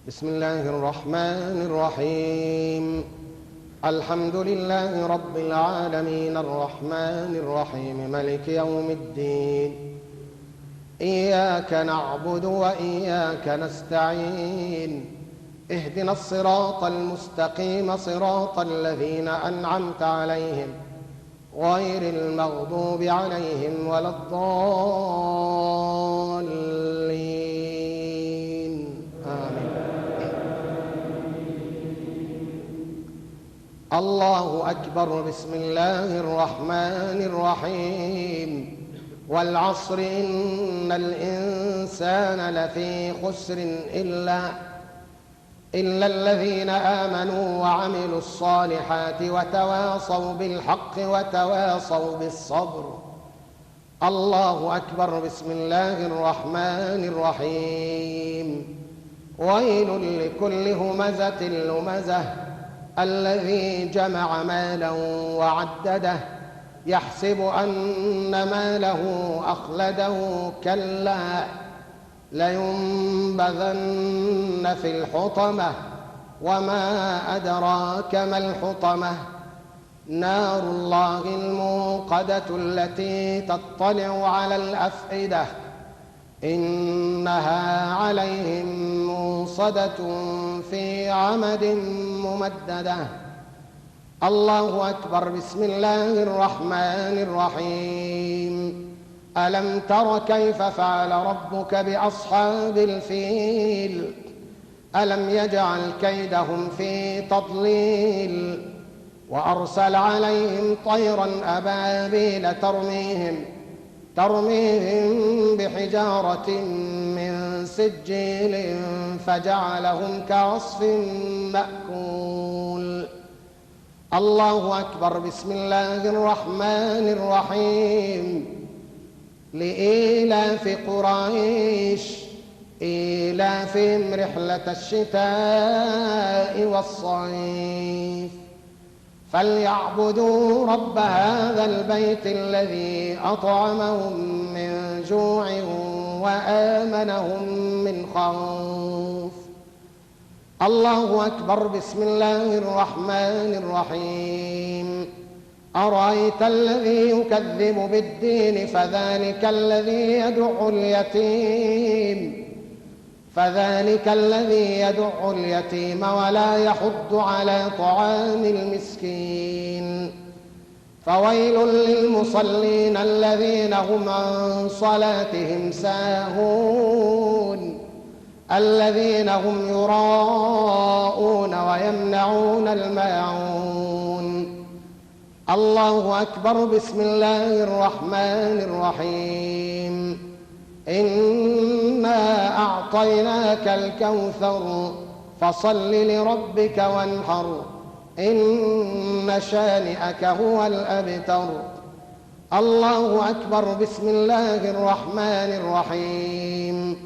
بسم الله الرحمن الرحيم. الحمد لله رب العالمين الرحمن الرحيم ملك يوم الدين. إياك نعبد وإياك نستعين. اهدنا الصراط المستقيم صراط الذين أنعمت عليهم غير المغضوب عليهم ولا الضالين. آمين. الله أكبر. بسم الله الرحمن الرحيم. والعصر إن الإنسان لفي خسر إلا الذين آمنوا وعملوا الصالحات وتواصوا بالحق وتواصوا بالصبر. الله أكبر. بسم الله الرحمن الرحيم. ويل لكل همزة لمزة الذي جمع مالا وعدده يحسب أن ماله أخلده كلا لينبذن في الحطمة وما أدراك ما الحطمة نار الله الموقدة التي تطلع على الأفئدة إنها عليهم موصدة في عمد ممددة. الله أكبر. بسم الله الرحمن الرحيم. ألم تر كيف فعل ربك بأصحاب الفيل ألم يجعل كيدهم في تضليل وأرسل عليهم طيرا أبابيل ترميهم بحجارة من سجيل فجعلهم كعصف مأكول. الله أكبر. بسم الله الرحمن الرحيم. لإيلاف قريش إيلافهم رحلة الشتاء والصيف فليعبدوا رب هذا البيت الذي أطعمهم من جوع وآمنهم من خوف. الله أكبر. بسم الله الرحمن الرحيم. أرأيت الذي يكذب بالدين فذلك الذي يدع اليتيم ولا يحض على طعام المسكين. فويل للمصلين الذين هم عن صلاتهم ساهون الذين هم يراءون ويمنعون الماعون. الله أكبر. بسم الله الرحمن الرحيم. إنا أعطيناك الكوثر فصل لربك وانحر إن شانئك هو الأبتر. الله أكبر. بسم الله الرحمن الرحيم.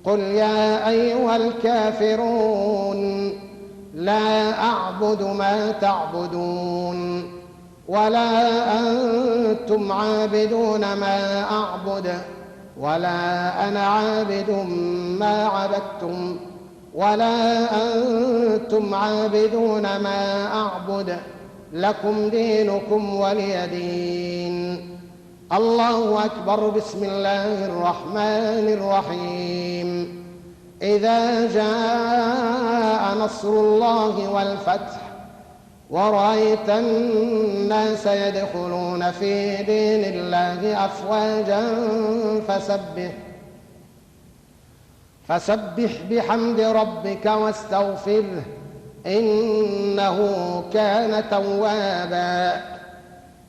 قل يا أيها الكافرون لا أعبد ما تعبدون ولا أنتم عابدون ما أعبد ولا أنا عابد ما عبدتم ولا أنتم عابدون ما أعبد لكم دينكم ولي دين. الله أكبر. بسم الله الرحمن الرحيم. إذا جاء نصر الله والفتح ورأيت الناس يدخلون في دين الله أفواجا فسبح بحمد ربك واستغفره إنه كان توابا.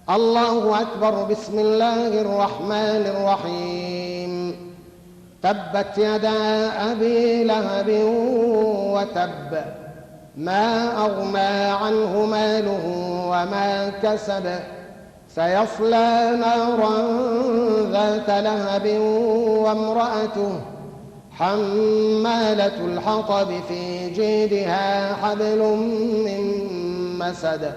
الله أكبر. بسم الله الرحمن الرحيم. تبت يدا أبي لهب وتب ما أغنى عنه ماله وما كسب سيصلى نارا ذات لهب وامرأته حمالة الحطب في جيدها حبل من مسد.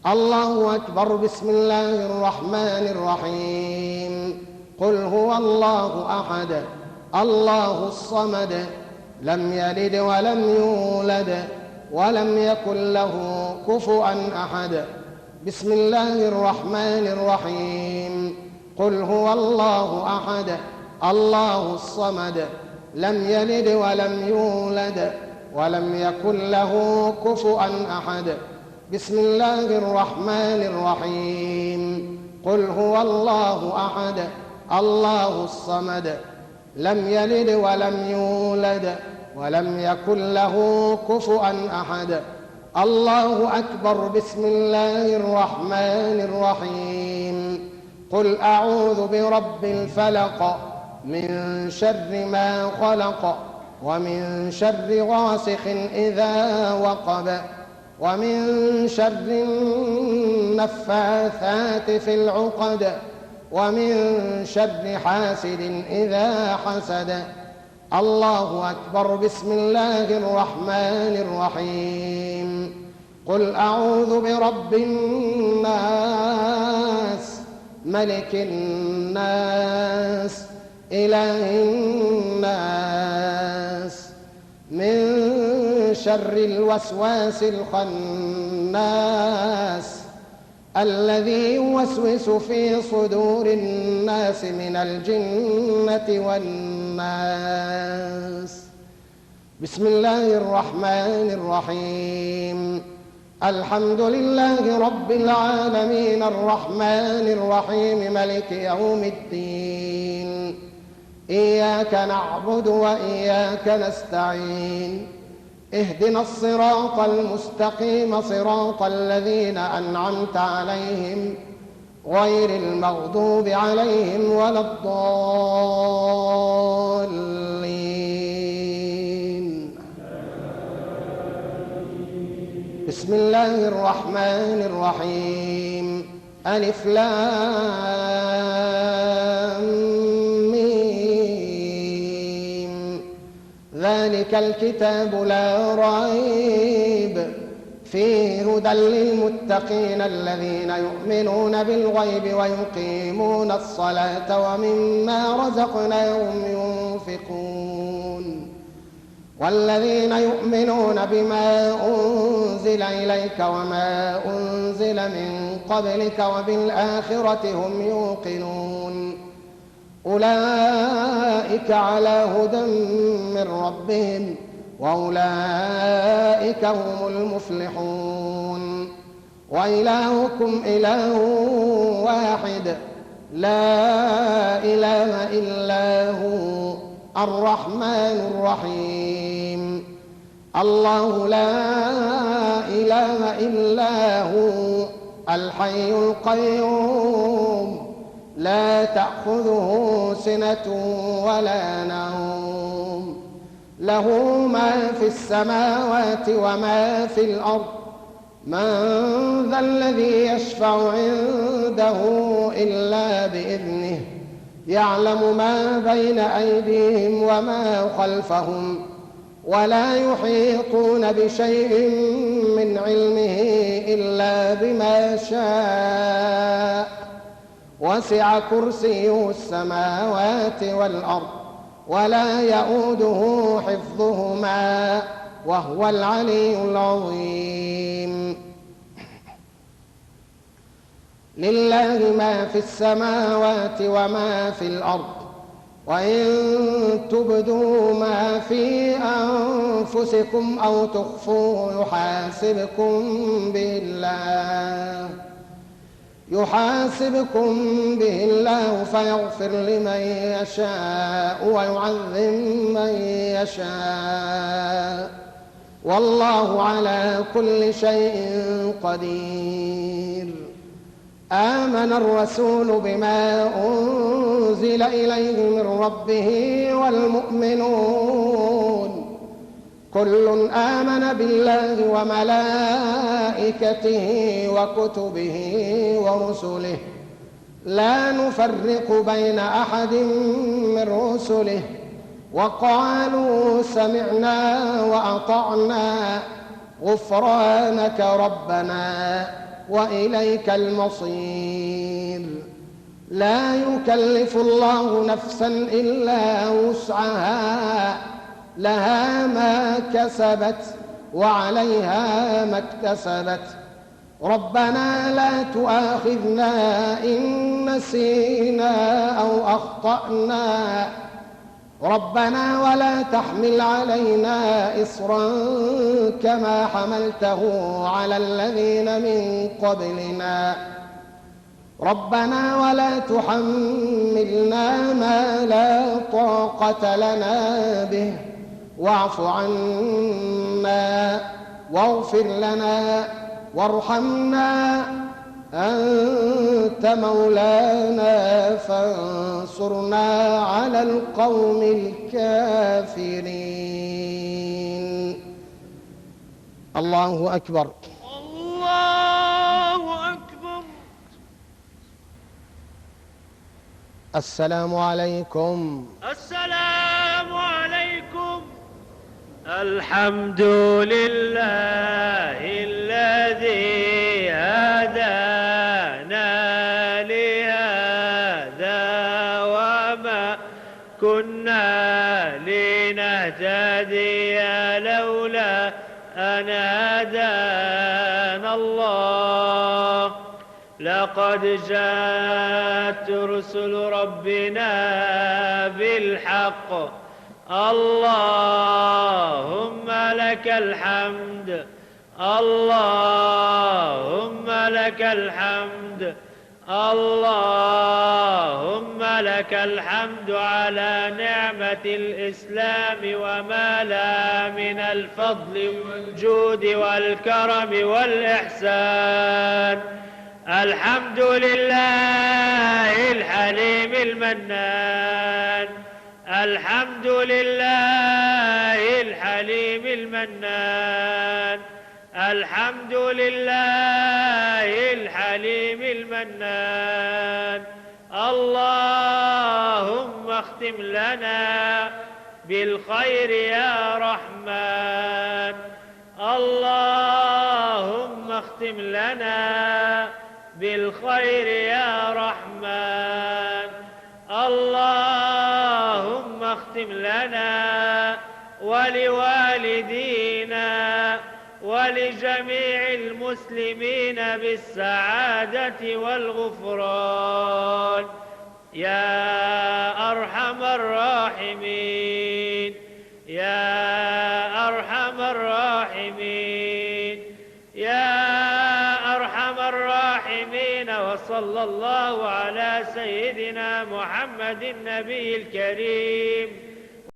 الله أكبر. بسم الله الرحمن الرحيم. قل هو الله أحد الله الصمد لم يلد ولم يولد ولم يكن له كفوا أحد. بسم الله الرحمن الرحيم. قل هو الله أحد الله الصمد لم يلد ولم يولد ولم يكن له كفوا أحد. بسم الله الرحمن الرحيم. قل هو الله أحد الله الصمد لم يلد ولم يولد ولم يكن له كفوا أحد. الله أكبر. بسم الله الرحمن الرحيم. قل أعوذ برب الفلق من شر ما خلق ومن شر غاسق إذا وقب ومن شر النفاثات في العقد ومن شر حاسد إذا حسد. الله أكبر. بسم الله الرحمن الرحيم. قل أعوذ برب الناس ملك الناس إله الناس من شر الوسواس الخناس الذي يوسوس في صدور الناس من الجنة والناس. بسم الله الرحمن الرحيم. الحمد لله رب العالمين الرحمن الرحيم ملك يوم الدين. إياك نعبد وإياك نستعين. اهدنا الصراط المستقيم صراط الذين أنعمت عليهم غير المغضوب عليهم ولا الضالين. بسم الله الرحمن الرحيم. ألف لام ميم. ذلك الكتاب لا ريب فيه هدى للمتقين الذين يؤمنون بالغيب ويقيمون الصلاة ومما رزقناهم ينفقون والذين يؤمنون بما أنزل إليك وما أنزل من قبلك وبالآخرة هم يوقنون أولئك على هدى من ربهم وأولئك هم المفلحون. وإلهكم إله واحد لا إله إلا هو الرحمن الرحيم. الله لا إله إلا هو الحي القيوم لا تأخذه سنة ولا نوم له ما في السماوات وما في الأرض. من ذا الذي يشفع عنده إلا بإذنه يعلم ما بين أيديهم وما خلفهم ولا يحيطون بشيء من علمه إلا بما شاء وسع كرسيه السماوات والأرض ولا يؤوده حفظهما وهو العلي العظيم. لله ما في السماوات وما في الأرض وإن تبدوا ما في أنفسكم أو تخفوه يحاسبكم به الله فيغفر لمن يشاء ويعذب من يشاء والله على كل شيء قدير. آمن الرسول بما أنزل إليه من ربه والمؤمنون كل آمن بالله وملائكته وكتبه ورسله لا نفرق بين أحد من رسله وقالوا سمعنا وأطعنا غفرانك ربنا وإليك المصير. لا يكلف الله نفسا إلا وسعها لها ما كسبت وعليها ما اكتسبت. ربنا لا تؤاخذنا إن نسينا أو أخطأنا. ربنا ولا تحمل علينا إصرا كما حملته على الذين من قبلنا. ربنا ولا تحملنا ما لا طاقة لنا به واعف عنا واغفر لنا وارحمنا أنت مولانا فانصرنا على القوم الكافرين. الله أكبر. الله أكبر. السلام عليكم. السلام عليكم. الحمد لله الذي هدانا لهذا وما كنا لنهتدي لولا أن هدانا الله. لقد جاءت رسل ربنا بالحق. اللهم لك الحمد. اللهم لك الحمد. اللهم لك الحمد على نعمة الإسلام وما لا من الفضل والجود والكرم والإحسان. الحمد لله الحليم المنان. الحمد لله الحليم المنان. الحمد لله الحليم المنان. اللهم اختم لنا بالخير يا رحمن. اللهم اختم لنا بالخير يا رحمن. اللهم اختم لنا ولوالدينا ولجميع المسلمين بالسعادة والغفران يا أرحم الراحمين. يا أرحم الراحمين. يا أرحم الراحمين. وصلى الله على سيدنا محمد النبي الكريم